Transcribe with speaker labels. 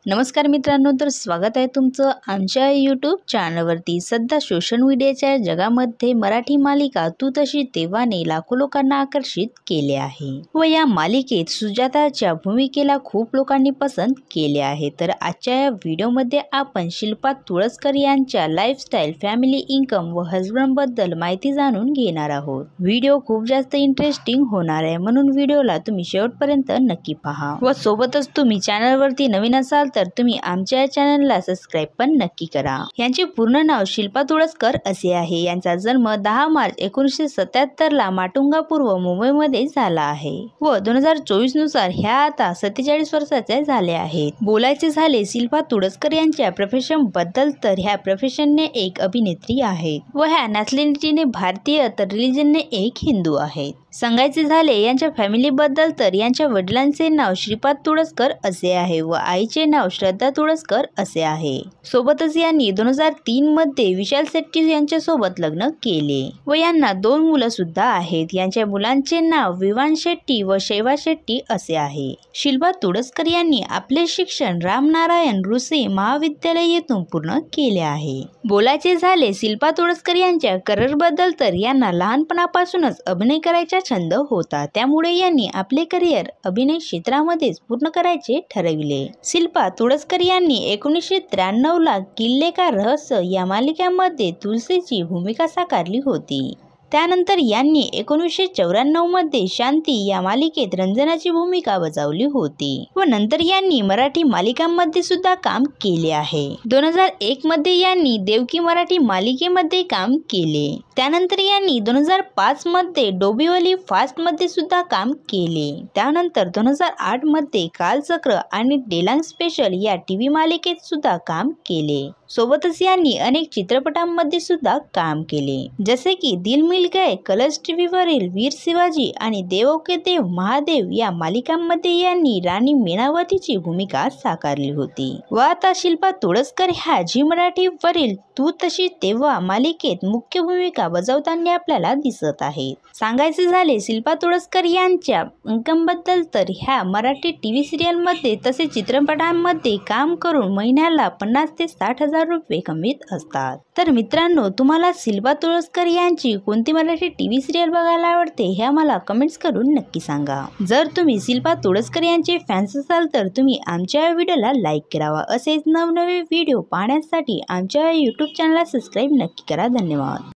Speaker 1: नमस्कार मित्रांनो, तर स्वागत आहे तुमचं आमच्या यूट्यूब चॅनलवरती। सध्या सोशल मीडियाच्या जगामध्ये मराठी मालिका तू तशी तेव्हाने लाखो लोकांना आकर्षित केले आहे व या मालिकेत सुजाताच्या भूमिकेला खूप लोकांनी पसंत केले आहे। तर आजच्या या व्हिडिओमध्ये आपण शिल्पा तुळसकर यांच्या लाईफस्टाईल, फॅमिली, इन्कम व हस्बंड बद्दल माहिती जाणून घेणार आहोत। व्हिडिओ खूप जास्त इंटरेस्टिंग होणार आहे, म्हणून व्हिडिओला तुम्ही शेवटपर्यंत नक्की पहा व सोबतच तुम्ही चॅनलवरती नवीन असाल तर तुम्ही आमच्या चॅनलला सबस्क्राइब पण नक्की करा। यांचे पूर्ण नाव शिल्पा तुळसकर असे आहे। यांचा जन्म 10 मार्च 1977 ला माटुंगा पूर्व मुंबईमध्ये झाला आहे व 2024 नुसार ह्या आता 47 वर्षाच्या झाल्या आहेत। बोलायचे झाले शिल्पा तुळसकर यांच्या प्रोफेशन बद्दल तर ह्या प्रोफेशनने एक अभिनेत्री आहेत व ह्या नॅशनॅलिटीने भारतीय तर रिलीजनने एक हिंदू आहेत। सांगायचे झाले यांच्या फॅमिली बद्दल तर यांच्या वडिलांचे नाव श्रीपाद तुळसकर असे आहे व आईचे नाव श्रद्धा तुळसकर असे आहे। सोबतच यांनी 2003 मध्ये विशाल शेट्टी यांच्या सोबत लग्न केले व यांना 2 मुलं सुद्धा आहेत। यांच्या मुलांचे नाव विवान शेट्टी व शैवा शेट्टी असे आहे। शिल्पा तुळसकर यांनी आपले शिक्षण रामनारायण ऋषी महाविद्यालय येथून पूर्ण केले आहे। बोलायचे झाले शिल्पा तुळसकर यांच्या करिअर बद्दल तर यांना लहानपणापासूनच अभिनय करायचा छंद होता, त्यामुळे यांनी आपले करिअर अभिनय क्षेत्रामध्येच पूर्ण करायचे ठरविले। शिल्पा तुळसकर यांनी 1993 ला किल्ले का रहस्य या मालिकेमध्ये तुलसीची भूमिका साकारली होती। त्यानंतर यांनी 1994 मध्ये शांती या मालिकेत रंजनाची भूमिका बजावली होती व नंतर यांनी मराठी मालिकांमध्ये सुद्धा काम केले आहे। 2001 मध्ये यांनी देवकी मराठी मालिकेमध्ये काम केले। त्यानंतर यांनी 2005 मध्ये डोंबिवली फास्ट मध्ये सुद्धा काम केले। त्यानंतर 2008 मध्ये कालचक्र आणि डेलांग स्पेशल या टीव्ही मालिकेत सुद्धा काम केले। सोबतच यांनी अनेक चित्रपटांमध्ये सुद्धा काम केले, जसे की दिल मिल गए, कलर्स टीव्ही वरील वीर शिवाजी आणि देवो के देव महादेव या मालिकांमध्ये यांनी राणी मीनावतीची भूमिका साकारली होती व आता शिल्पा तुळसकर ह्या झी मराठी वरील तू तशी तेव्हा मालिकेत मुख्य भूमिका बजावताना आपल्याला दिसत आहेत। सांगायचे झाले शिल्पा तुळसकर यांच्या इन्कम बद्दल तर ह्या मराठी टीव्ही सिरियल मध्ये तसेच चित्रपटांमध्ये काम करून महिन्याला 50 ते 60 हजार रुपये कमवीत असतात। तर मित्रांनो, तुम्हाला शिल्पा तुळसकर यांची कोणती मराठी टीव्ही सिरियल बघायला आवडते हे आम्हाला कमेंट्स करून नक्की सांगा। जर तुम्ही शिल्पा तुळसकर यांचे फॅन्स असाल तर तुम्ही आमच्या व्हिडिओला लाईक करावा। असेच नवनवे व्हिडिओ पाहण्यासाठी आमच्या यूट्यूब चॅनलला सबस्क्राइब नक्की करा। धन्यवाद।